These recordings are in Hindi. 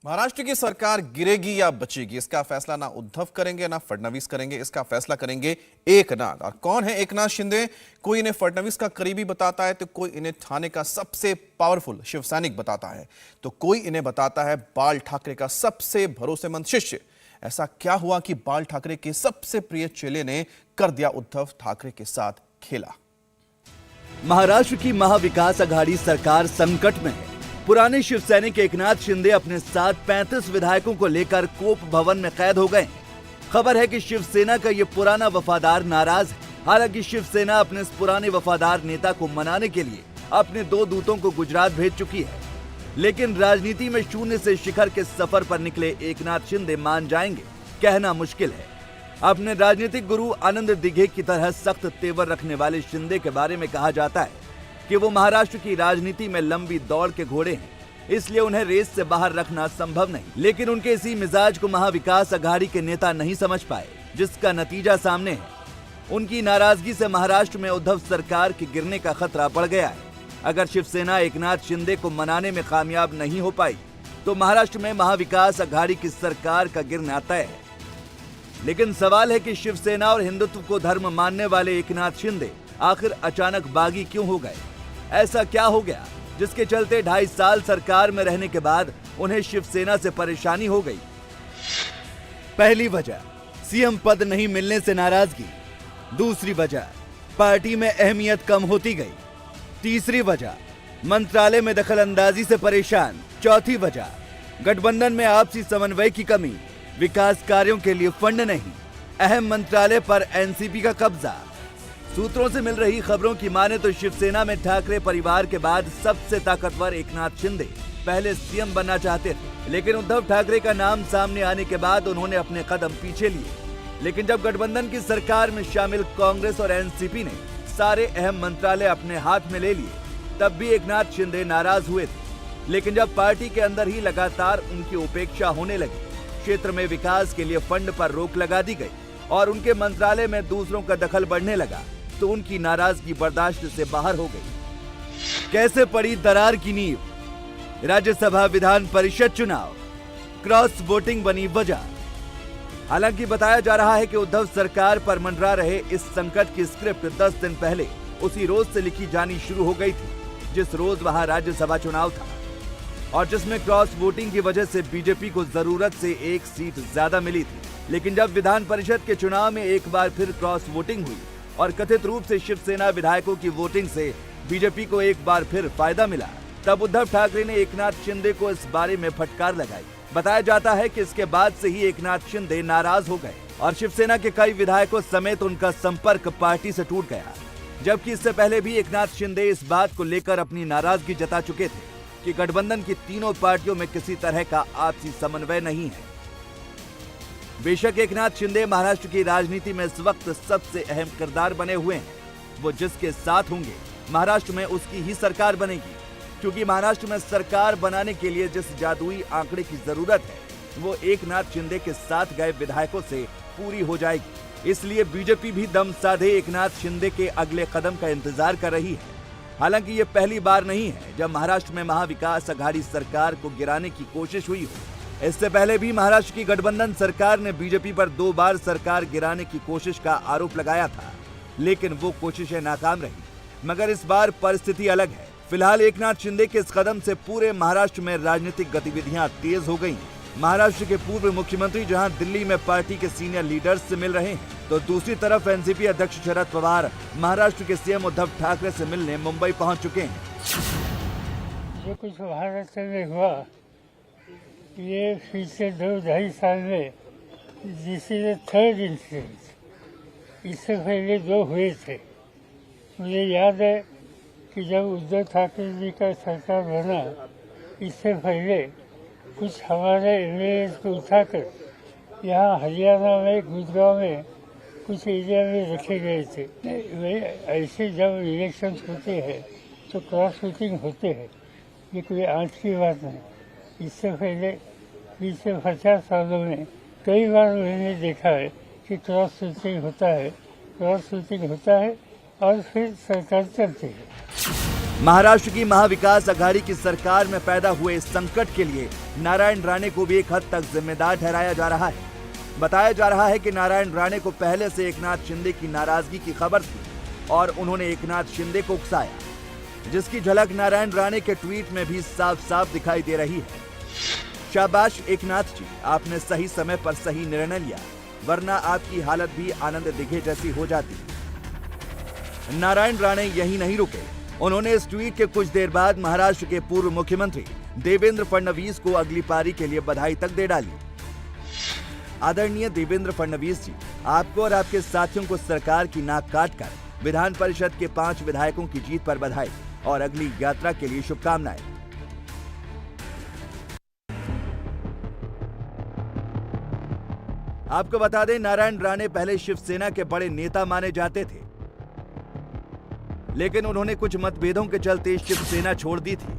महाराष्ट्र की सरकार गिरेगी या बचेगी, इसका फैसला ना उद्धव करेंगे ना फडणवीस करेंगे, इसका फैसला करेंगे एकनाथ। और कौन है एकनाथ शिंदे? कोई इन्हें फडणवीस का करीबी बताता है तो कोई इन्हें ठाणे का सबसे पावरफुल शिवसैनिक बताता है, तो कोई इन्हें बताता है बाल ठाकरे का सबसे भरोसेमंद शिष्य। ऐसा क्या हुआ कि बाल ठाकरे के सबसे प्रिय चेले ने कर दिया उद्धव ठाकरे के साथ खेला? महाराष्ट्र की महाविकास आघाड़ी सरकार संकट में है। पुराने शिवसैनिक एकनाथ शिंदे अपने साथ 35 विधायकों को लेकर कोप भवन में कैद हो गए हैं। खबर है कि शिवसेना का ये पुराना वफादार नाराज है। हालांकि शिवसेना अपने इस पुराने वफादार नेता को मनाने के लिए अपने 2 दूतों को गुजरात भेज चुकी है, लेकिन राजनीति में शून्य से शिखर के सफर पर निकले एकनाथ शिंदे मान जाएंगे, कहना मुश्किल है। अपने राजनीतिक गुरु आनंद दिघे की तरह सख्त तेवर रखने वाले शिंदे के बारे में कहा जाता है कि वो महाराष्ट्र की राजनीति में लंबी दौड़ के घोड़े हैं, इसलिए उन्हें रेस से बाहर रखना संभव नहीं। लेकिन उनके इसी मिजाज को महाविकास आघाड़ी के नेता नहीं समझ पाए, जिसका नतीजा सामने है। उनकी नाराजगी से महाराष्ट्र में उद्धव सरकार के गिरने का खतरा बढ़ गया है। अगर शिवसेना एकनाथ शिंदे को मनाने में कामयाब नहीं हो पाई तो महाराष्ट्र में महाविकास आघाड़ी की सरकार का गिरना तय है। लेकिन सवाल है कि शिवसेना और हिंदुत्व को धर्म मानने वाले एकनाथ शिंदे आखिर अचानक बागी क्यों हो गए? ऐसा क्या हो गया जिसके चलते 2.5 साल सरकार में रहने के बाद उन्हें शिवसेना से परेशानी हो गई? पहली वजह, सीएम पद नहीं मिलने से नाराजगी। दूसरी वजह, पार्टी में अहमियत कम होती गई। तीसरी वजह, मंत्रालय में दखलंदाजी से परेशान। चौथी वजह, गठबंधन में आपसी समन्वय की कमी। विकास कार्यों के लिए फंड नहीं। अहम मंत्रालय पर एनसीपी का कब्जा। सूत्रों से मिल रही खबरों की माने तो शिवसेना में ठाकरे परिवार के बाद सबसे ताकतवर एकनाथ शिंदे पहले सीएम बनना चाहते थे, लेकिन उद्धव ठाकरे का नाम सामने आने के बाद उन्होंने अपने कदम पीछे लिए। लेकिन जब गठबंधन की सरकार में शामिल कांग्रेस और एनसीपी ने सारे अहम मंत्रालय अपने हाथ में ले लिए, तब भी एकनाथ शिंदे नाराज हुए थे। लेकिन जब पार्टी के अंदर ही लगातार उनकी उपेक्षा होने लगी, क्षेत्र में विकास के लिए फंड पर रोक लगा दी गई और उनके मंत्रालय में दूसरों का दखल बढ़ने लगा, तो उनकी नाराजगी बर्दाश्त से बाहर हो गई। कैसे पड़ी दरार की नींव? राज्यसभा विधान परिषद चुनाव, क्रॉस वोटिंग बनी वजह। हालांकि बताया जा रहा है कि उद्धव सरकार पर मंडरा रहे इस संकट की स्क्रिप्ट 10 दिन पहले उसी रोज से लिखी जानी शुरू हो गई थी, जिस रोज वहां राज्यसभा चुनाव था और जिसमें क्रॉस वोटिंग की वजह से बीजेपी को जरूरत से 1 सीट ज्यादा मिली थी। लेकिन जब विधान परिषद के चुनाव में एक बार फिर क्रॉस वोटिंग हुई और कथित रूप से शिवसेना विधायकों की वोटिंग से बीजेपी को एक बार फिर फायदा मिला, तब उद्धव ठाकरे ने एकनाथ शिंदे को इस बारे में फटकार लगाई। बताया जाता है कि इसके बाद से ही एकनाथ शिंदे नाराज हो गए और शिवसेना के कई विधायकों समेत उनका संपर्क पार्टी से टूट गया, जबकि इससे पहले भी एकनाथ शिंदे इस बात को लेकर अपनी नाराजगी जता चुके थे कि गठबंधन की तीनों पार्टियों में किसी तरह का आपसी समन्वय नहीं है। बेशक एकनाथ शिंदे महाराष्ट्र की राजनीति में इस वक्त सबसे अहम किरदार बने हुए हैं। वो जिसके साथ होंगे महाराष्ट्र में उसकी ही सरकार बनेगी, क्योंकि महाराष्ट्र में सरकार बनाने के लिए जिस जादुई आंकड़े की जरूरत है वो एकनाथ शिंदे के साथ गए विधायकों से पूरी हो जाएगी। इसलिए बीजेपी भी दम साधे एकनाथ शिंदे के अगले कदम का इंतजार कर रही है। हालांकि ये पहली बार नहीं है जब महाराष्ट्र में महाविकास आघाड़ी सरकार को गिराने की कोशिश हुई हो। इससे पहले भी महाराष्ट्र की गठबंधन सरकार ने बीजेपी पर 2 बार सरकार गिराने की कोशिश का आरोप लगाया था, लेकिन वो कोशिशें नाकाम रही। मगर इस बार परिस्थिति अलग है। फिलहाल एकनाथ शिंदे के इस कदम से पूरे महाराष्ट्र में राजनीतिक गतिविधियां तेज हो गई हैं। महाराष्ट्र के पूर्व मुख्यमंत्री जहां दिल्ली में पार्टी के सीनियर लीडर्स से मिल रहे हैं, तो दूसरी तरफ एनसीपी अध्यक्ष शरद पवार महाराष्ट्र के सीएम उद्धव ठाकरे से मिलने मुंबई पहुंच चुके हैं। जो कुछ महाराष्ट्र में हुआ ये पिछले 2-2.5 साल में this is the 3rd incident. इससे पहले 2 हुए थे। मुझे याद है कि जब उद्धव ठाकरे जी का सरकार बना, इससे पहले कुछ हमारे एमएलए को उठाकर यहाँ हरियाणा में गुड़गांव में कुछ एरिया में रखे गए थे। ऐसे जब इलेक्शन होते हैं तो क्रॉस वोटिंग होते हैं, ये कोई आज की बात नहीं। इससे पहले 20 से 50 सालों में कई बार मैंने देखा है कि क्रॉस वोटिंग होता है और फिर सरकार चलती है। महाराष्ट्र की महाविकास आघाड़ी की सरकार में पैदा हुए इस संकट के लिए नारायण राणे को भी एक हद तक जिम्मेदार ठहराया जा रहा है। बताया जा रहा है कि नारायण राणे को पहले से एकनाथ शिंदे की नाराजगी की खबर थी और उन्होंने एकनाथ शिंदे को उकसाया, जिसकी झलक नारायण राणे के ट्वीट में भी साफ साफ दिखाई दे रही है। शाबाश एकनाथ जी, आपने सही समय पर सही निर्णय लिया, वरना आपकी हालत भी आनंद दिघे जैसी हो जाती। नारायण राणे यही नहीं रुके, उन्होंने इस ट्वीट के कुछ देर बाद महाराष्ट्र के पूर्व मुख्यमंत्री देवेंद्र फडणवीस को अगली पारी के लिए बधाई तक दे डाली। आदरणीय देवेंद्र फडणवीस जी, आपको और आपके साथियों को सरकार की नाक काटकर विधान परिषद के 5 विधायकों की जीत पर बधाई और अगली यात्रा के लिए शुभकामनाएं। आपको बता दें, नारायण राणे पहले शिवसेना के बड़े नेता माने जाते थे, लेकिन उन्होंने कुछ मतभेदों के चलते शिवसेना छोड़ दी थी।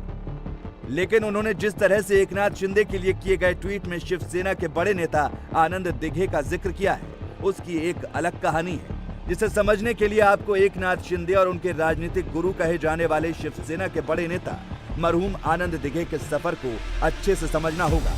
लेकिन उन्होंने जिस तरह से एकनाथ शिंदे के लिए किए गए ट्वीट में शिवसेना के बड़े नेता आनंद दिघे का जिक्र किया है, उसकी एक अलग कहानी है, जिसे समझने के लिए आपको एकनाथ शिंदे और उनके राजनीतिक गुरु कहे जाने वाले शिवसेना के बड़े नेता मरहूम आनंद दिघे के सफर को अच्छे से समझना होगा।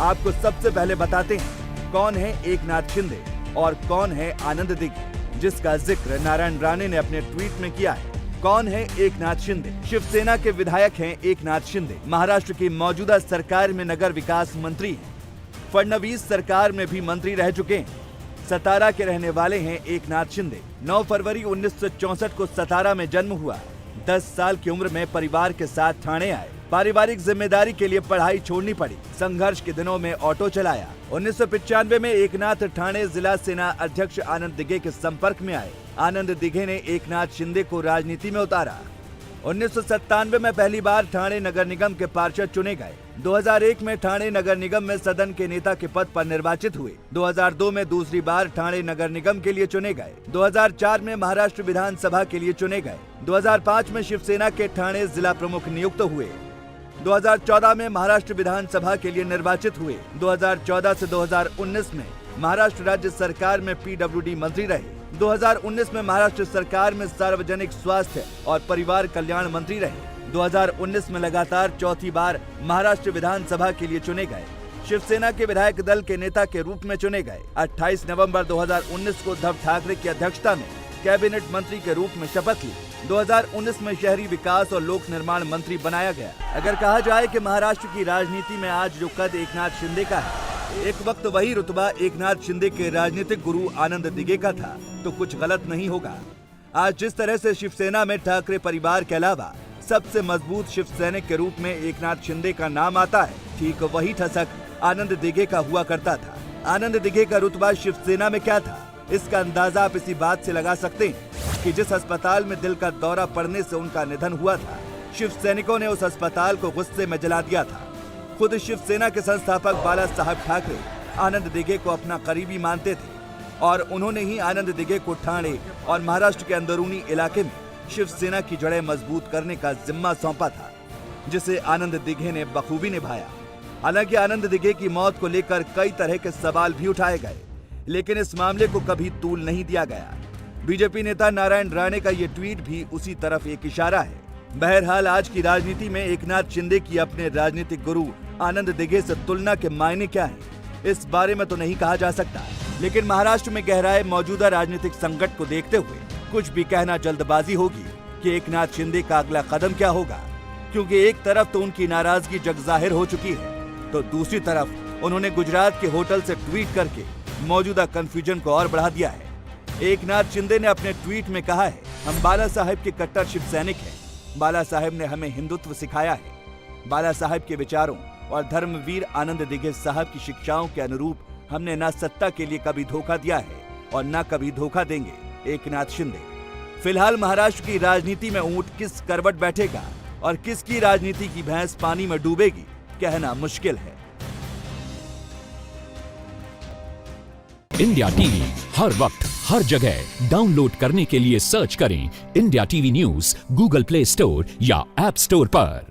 आपको सबसे पहले बताते हैं कौन है एकनाथ शिंदे और कौन है आनंद दिघे, जिसका जिक्र नारायण राणे ने अपने ट्वीट में किया है। कौन है एकनाथ शिंदे? शिवसेना के विधायक हैं एकनाथ शिंदे। महाराष्ट्र की मौजूदा सरकार में नगर विकास मंत्री हैं। फडणवीस सरकार में भी मंत्री रह चुके हैं। सतारा के रहने वाले हैं एकनाथ शिंदे। 9 फरवरी 1964 को सतारा में जन्म हुआ। 10 साल की उम्र में परिवार के साथ ठाणे आए। पारिवारिक जिम्मेदारी के लिए पढ़ाई छोड़नी पड़ी। संघर्ष के दिनों में ऑटो चलाया। 1995 में एकनाथ ठाणे जिला सेना अध्यक्ष आनंद दिघे के संपर्क में आए। आनंद दिघे ने एकनाथ शिंदे को राजनीति में उतारा। 1997 में पहली बार ठाणे नगर निगम के पार्षद चुने गए। 2001 में ठाणे नगर निगम में सदन के नेता के पद पर निर्वाचित हुए। 2002 में दूसरी बार ठाणे नगर निगम के लिए चुने गए। 2004 में महाराष्ट्र विधानसभा के लिए चुने गए। 2005 में शिवसेना के ठाणे जिला प्रमुख नियुक्त हुए। 2014 में महाराष्ट्र विधानसभा के लिए निर्वाचित हुए। 2014 से 2019 में महाराष्ट्र राज्य सरकार में पीडब्ल्यूडी मंत्री रहे। 2019 में महाराष्ट्र सरकार में सार्वजनिक स्वास्थ्य और परिवार कल्याण मंत्री रहे। 2019 में लगातार चौथी बार महाराष्ट्र विधानसभा के लिए चुने गए। शिवसेना के विधायक दल के नेता के रूप में चुने गए। 28 नवंबर 2019 को उद्धव ठाकरे की अध्यक्षता में कैबिनेट मंत्री के रूप में शपथ ली। 2019 में शहरी विकास और लोक निर्माण मंत्री बनाया गया। अगर कहा जाए कि महाराष्ट्र की राजनीति में आज जो कद एकनाथ शिंदे का है, एक वक्त वही रुतबा एकनाथ शिंदे के राजनीतिक गुरु आनंद दिघे का था, तो कुछ गलत नहीं होगा। आज जिस तरह से शिवसेना में ठाकरे परिवार के अलावा सबसे मजबूत शिव सैनिक के रूप में एकनाथ शिंदे का नाम आता है, ठीक वही ठसक आनंद दिघे का हुआ करता था। आनंद दिघे का रुतबा शिवसेना में क्या था, इसका अंदाजा आप इसी बात से लगा सकते हैं कि जिस अस्पताल में दिल का दौरा पड़ने से उनका निधन हुआ था, शिव सैनिकों ने उस अस्पताल को गुस्से में जला दिया था। खुद शिवसेना के संस्थापक बाला साहब ठाकरे आनंद दिघे को अपना करीबी मानते थे और उन्होंने ही आनंद दिघे को ठाणे और महाराष्ट्र के अंदरूनी इलाके में शिवसेना की जड़ें मजबूत करने का जिम्मा सौंपा था, जिसे आनंद दिघे ने बखूबी निभाया। हालांकि आनंद दिघे की मौत को लेकर कई तरह के सवाल भी उठाए गए, लेकिन इस मामले को कभी तूल नहीं दिया गया। बीजेपी नेता नारायण राणे का ये ट्वीट भी उसी तरफ एक इशारा है। बहरहाल आज की राजनीति में एकनाथ शिंदे की अपने राजनीतिक गुरु आनंद दिघे से तुलना के मायने क्या है, इस बारे में तो नहीं कहा जा सकता, लेकिन महाराष्ट्र में गहराए मौजूदा राजनीतिक संकट को देखते हुए कुछ भी कहना जल्दबाजी होगी कि एकनाथ शिंदे का अगला कदम क्या होगा, क्योंकि एक तरफ तो उनकी नाराजगी जग जाहिर हो चुकी है, तो दूसरी तरफ उन्होंने गुजरात के होटल से ट्वीट करके मौजूदा कंफ्यूजन को और बढ़ा दिया है। एकनाथ शिंदे ने अपने ट्वीट में कहा है, हम बाला साहेब के कट्टर शिव सैनिक हैं। बाला साहेब ने हमें हिंदुत्व सिखाया है। बाला साहेब के विचारों और धर्मवीर आनंद दिघे साहब की शिक्षाओं के अनुरूप हमने न सत्ता के लिए कभी धोखा दिया है और न कभी धोखा देंगे। एकनाथ शिंदे। फिलहाल महाराष्ट्र की राजनीति में ऊंट किस करवट बैठेगा और किसकी राजनीति की भैंस पानी में डूबेगी, कहना मुश्किल है। इंडिया टीवी हर वक्त हर जगह डाउनलोड करने के लिए सर्च करें India TV news Google play store या ऐप स्टोर पर।